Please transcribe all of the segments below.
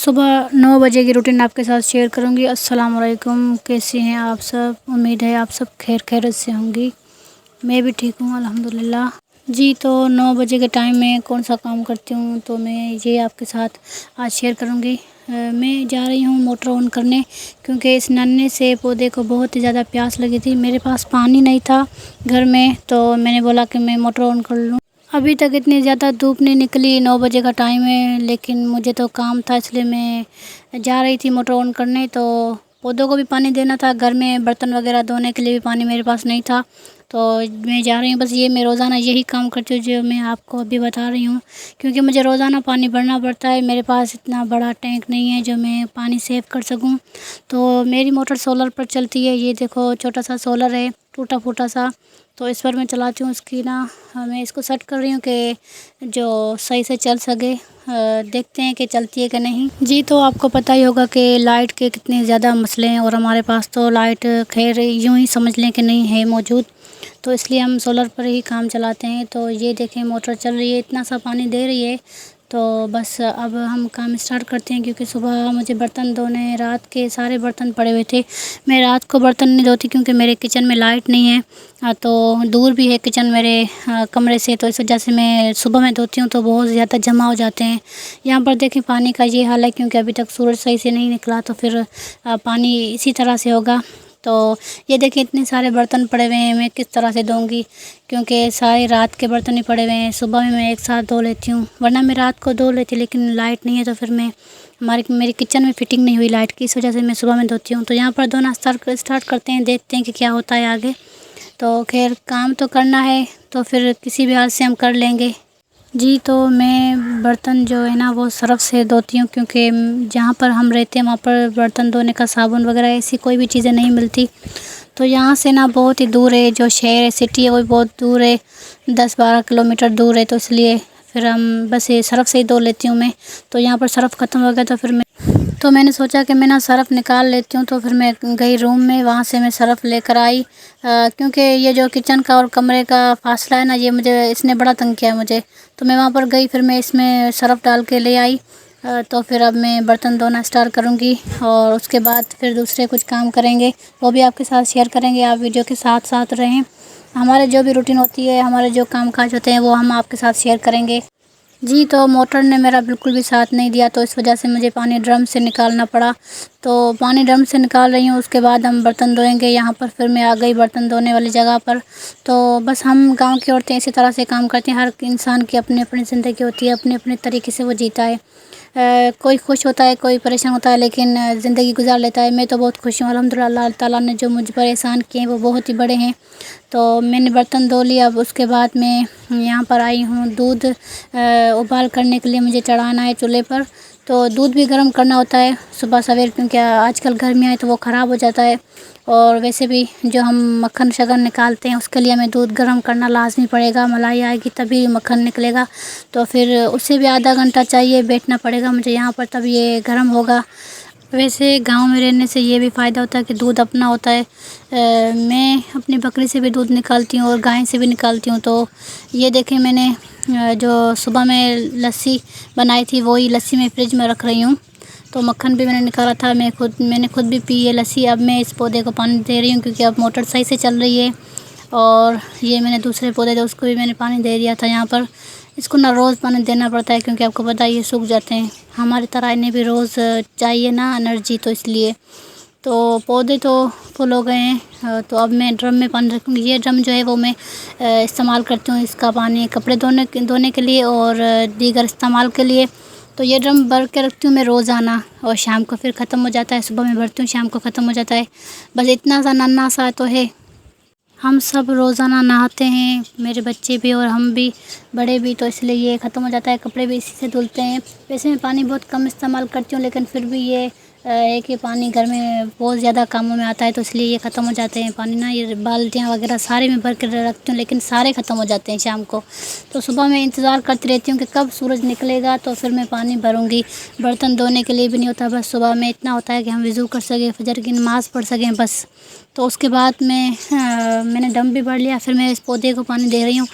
صبح 9 بجے کی روٹین آپ کے ساتھ شیئر کروں گی۔ السلام علیکم، کیسے ہیں آپ سب؟ امید ہے آپ سب خیریت سے ہوں گی۔ میں بھی ٹھیک ہوں الحمدللہ۔ جی تو 9 بجے کے ٹائم میں کون سا کام کرتی ہوں تو میں یہ آپ کے ساتھ آج شیئر کروں گی۔ میں جا رہی ہوں موٹر آن کرنے، کیونکہ اس ننھے سے پودے کو بہت ہی زیادہ پیاس لگی تھی۔ میرے پاس پانی نہیں تھا گھر میں، تو میں نے بولا کہ میں موٹر آن کر لوں۔ ابھی تک اتنی زیادہ دھوپ نہیں نکلی، 9 بجے کا ٹائم ہے، لیکن مجھے تو کام تھا اس لیے میں جا رہی تھی موٹر آن کرنے۔ تو پودوں کو بھی پانی دینا تھا، گھر میں برتن وغیرہ دھونے کے لیے بھی پانی میرے پاس نہیں تھا، تو میں جا رہی ہوں۔ بس یہ میں روزانہ یہی کام کرتی ہوں جو میں آپ کو ابھی بتا رہی ہوں، کیونکہ مجھے روزانہ پانی بھرنا پڑتا ہے۔ میرے پاس اتنا بڑا ٹینک نہیں ہے جو میں پانی سیو کر سکوں، تو میری موٹر سولر پر چلتی ہے۔ یہ دیکھو چھوٹا سا سولر ہے، ٹوٹا پھوٹا سا، تو اس پر میں چلاتی ہوں۔ اس کی میں اس کو سیٹ کر رہی ہوں کہ جو صحیح سے چل سکے، دیکھتے ہیں کہ چلتی ہے کہ نہیں۔ جی تو آپ کو پتہ ہی ہوگا کہ لائٹ کے کتنے زیادہ مسئلے ہیں، اور ہمارے پاس تو لائٹ خیر یوں ہی سمجھ لیں کہ نہیں ہے موجود، تو اس لیے ہم سولر پر ہی کام چلاتے ہیں۔ تو یہ دیکھیں موٹر چل رہی ہے، اتنا سا پانی دے رہی ہے، تو بس اب ہم کام اسٹارٹ کرتے ہیں، کیونکہ صبح مجھے برتن دھونے ہیں۔ رات کے سارے برتن پڑے ہوئے تھے، میں رات کو برتن نہیں دھوتی کیونکہ میرے کچن میں لائٹ نہیں ہے، تو دور بھی ہے کچن میرے کمرے سے، تو اس وجہ سے میں صبح میں دھوتی ہوں تو بہت زیادہ جمع ہو جاتے ہیں۔ یہاں پر دیکھیں پانی کا یہ حال ہے، کیونکہ ابھی تک سورج صحیح سے نہیں نکلا، تو پھر پانی اسی طرح سے ہوگا۔ تو یہ دیکھیں اتنے سارے برتن پڑے ہوئے ہیں، میں کس طرح سے دھوں گی، کیونکہ سارے رات کے برتن ہی پڑے ہوئے ہیں۔ صبح میں ایک ساتھ دھو لیتی ہوں، ورنہ میں رات کو دھو لیتی، لیکن لائٹ نہیں ہے تو پھر میری کچن میں فٹنگ نہیں ہوئی لائٹ کی، اس وجہ سے میں صبح میں دھوتی ہوں۔ تو یہاں پر دھونا اسٹارٹ کرتے ہیں، دیکھتے ہیں کہ کیا ہوتا ہے آگے۔ تو خیر کام تو کرنا ہے، تو پھر کسی بھی حال سے ہم کر لیں گے۔ جی تو میں برتن جو ہے نا وہ سرف سے دھوتی ہوں، کیونکہ جہاں پر ہم رہتے ہیں وہاں پر برتن دھونے کا صابن وغیرہ ایسی کوئی بھی چیزیں نہیں ملتی، تو یہاں سے نا بہت ہی دور ہے، جو شہر ہے سٹی ہے وہ بہت دور ہے، 10-12 کلومیٹر دور ہے، تو اس لیے پھر ہم بس یہ سرف سے ہی دھو لیتی ہوں میں۔ تو یہاں پر سرف ختم ہو گیا، تو میں نے سوچا کہ میں نا سرف نکال لیتی ہوں، تو پھر میں گئی روم میں، وہاں سے میں سرف لے کر آئی، کیونکہ یہ جو کچن کا اور کمرے کا فاصلہ ہے نا، یہ اس نے بڑا تنگ کیا مجھے، تو میں وہاں پر گئی، پھر میں اس میں سرف ڈال کے لے آئی۔ تو پھر اب میں برتن دھونا اسٹارٹ کروں گی، اور اس کے بعد پھر دوسرے کچھ کام کریں گے، وہ بھی آپ کے ساتھ شیئر کریں گے۔ آپ ویڈیو کے ساتھ رہیں، ہمارے جو بھی روٹین ہوتی ہے، ہمارے جو کام کاج ہوتے ہیں وہ ہم آپ کے ساتھ شیئر کریں گے۔ جی تو موٹر نے میرا بالکل بھی ساتھ نہیں دیا، تو اس وجہ سے مجھے پانی ڈرم سے نکالنا پڑا، تو پانی ڈرم سے نکال رہی ہوں، اس کے بعد ہم برتن دھوئیں گے۔ یہاں پر پھر میں آ گئی برتن دھونے والی جگہ پر۔ تو بس ہم گاؤں کی عورتیں اسی طرح سے کام کرتے ہیں، ہر انسان کی اپنی اپنی زندگی ہوتی ہے، اپنے اپنے طریقے سے وہ جیتا ہے، کوئی خوش ہوتا ہے، کوئی پریشان ہوتا ہے، لیکن زندگی گزار لیتا ہے۔ میں تو بہت خوش ہوں الحمدللہ، اللہ تعالیٰ نے جو مجھ پر احسان کیے ہیں وہ بہت ہی بڑے ہیں۔ تو میں نے برتن دھو لیا، اب اس کے بعد میں یہاں پر آئی ہوں، دودھ ابال کرنے کے لیے مجھے چڑھانا ہے چولہے پر، تو دودھ بھی گرم کرنا ہوتا ہے صبح سویر، کیونکہ آج کل گرمیاں ہیں تو وہ خراب ہو جاتا ہے، اور ویسے بھی جو ہم مکھن شگن نکالتے ہیں اس کے لیے ہمیں دودھ گرم کرنا لازمی پڑے گا، ملائی آئے گی تبھی مکھن نکلے گا، تو پھر اسے بھی آدھا گھنٹہ چاہیے بیٹھنا پڑے گا مجھے یہاں پر، تب یہ گرم ہوگا۔ ویسے گاؤں میں رہنے سے یہ بھی فائدہ ہوتا ہے کہ دودھ اپنا ہوتا ہے، میں اپنی بکری سے بھی دودھ نکالتی ہوں اور گائے سے بھی نکالتی ہوں۔ تو یہ دیکھیں میں نے جو صبح میں لسی بنائی تھی وہی لسی میں فریج میں رکھ رہی ہوں، تو مکھن بھی میں نے نکالا تھا، میں نے خود بھی پی یہ لسی۔ اب میں اس پودے کو پانی دے رہی ہوں، کیونکہ اب موٹر صحیح سے چل رہی ہے، اور یہ میں نے دوسرے پودے تھے اس کو بھی میں نے پانی دے دیا تھا یہاں پر۔ اس کو نا روز پانی دینا پڑتا ہے، کیونکہ آپ کو پتہ ہے یہ سوکھ جاتے ہیں، ہماری طرح انہیں بھی روز چاہیے نا انرجی، تو اس لیے تو پودے تو فل ہو گئے ہیں۔ تو اب میں ڈرم میں پانی رکھوں گی، یہ ڈرم جو ہے وہ میں استعمال کرتی ہوں اس کا پانی کپڑے دھونے کے لیے اور دیگر استعمال کے لیے، تو یہ ڈرم بھر کے رکھتی ہوں میں روزانہ، اور شام کو پھر ختم ہو جاتا ہے، صبح میں بھرتی ہوں شام کو ختم ہو جاتا ہے، بس اتنا سا ننھا سا تو ہے۔ ہم سب روزانہ نہاتے ہیں، میرے بچے بھی اور ہم بھی، بڑے بھی، تو اس لیے یہ ختم ہو جاتا ہے، کپڑے بھی اسی سے دھلتے ہیں۔ ویسے میں پانی بہت کم استعمال کرتی ہوں، لیکن پھر بھی یہ ایک یہ پانی گھر میں بہت زیادہ کاموں میں آتا ہے، تو اس لیے یہ ختم ہو جاتے ہیں پانی نا، یہ بالٹیاں وغیرہ سارے میں بھر کے رکھتی ہوں، لیکن سارے ختم ہو جاتے ہیں شام کو۔ تو صبح میں انتظار کرتی رہتی ہوں کہ کب سورج نکلے گا تو پھر میں پانی بھروں گی۔ برتن دھونے کے لیے بھی نہیں ہوتا، بس صبح میں اتنا ہوتا ہے کہ ہم وضو کر سکیں، فجر کی نماز پڑھ سکیں بس۔ تو اس کے بعد میں نے ڈم بھی بھر لیا، پھر میں اس پودے کو پانی دے رہی ہوں۔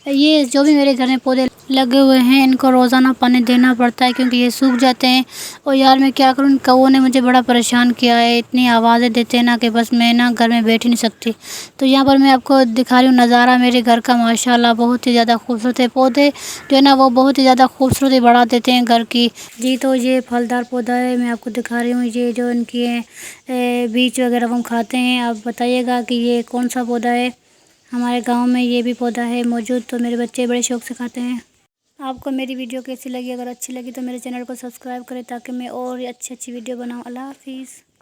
یہ جو بھی میرے گھر میں پودے لگے ہوئے ہیں ان کو روزانہ پانی دینا پڑتا ہے، کیونکہ یہ سوکھ جاتے ہیں۔ اور یار میں کیا کروں، ان کووں نے مجھے بڑا پریشان کیا ہے، اتنی آوازیں دیتے ہیں نا کہ بس میں نا گھر میں بیٹھ ہی نہیں سکتی۔ تو یہاں پر میں آپ کو دکھا رہی ہوں نظارہ میرے گھر کا، ماشاءاللہ بہت ہی زیادہ خوبصورت ہے۔ پودے جو ہے نا وہ بہت ہی زیادہ خوبصورتی بڑھا دیتے ہیں گھر کی۔ جی تو یہ پھلدار پودا ہے، میں آپ کو دکھا رہی ہوں، یہ جو ان کی بیج وغیرہ ہم کھاتے ہیں۔ آپ بتائیے گا کہ یہ کون سا پودا ہے۔ ہمارے گاؤں میں یہ بھی پودا ہے موجود، تو میرے بچے بڑے شوق سے کھاتے ہیں۔ آپ کو میری ویڈیو کیسی لگی؟ اگر اچھی لگی تو میرے چینل کو سبسکرائب کریں تاکہ میں اور اچھی ویڈیو بناؤں۔ اللہ حافظ۔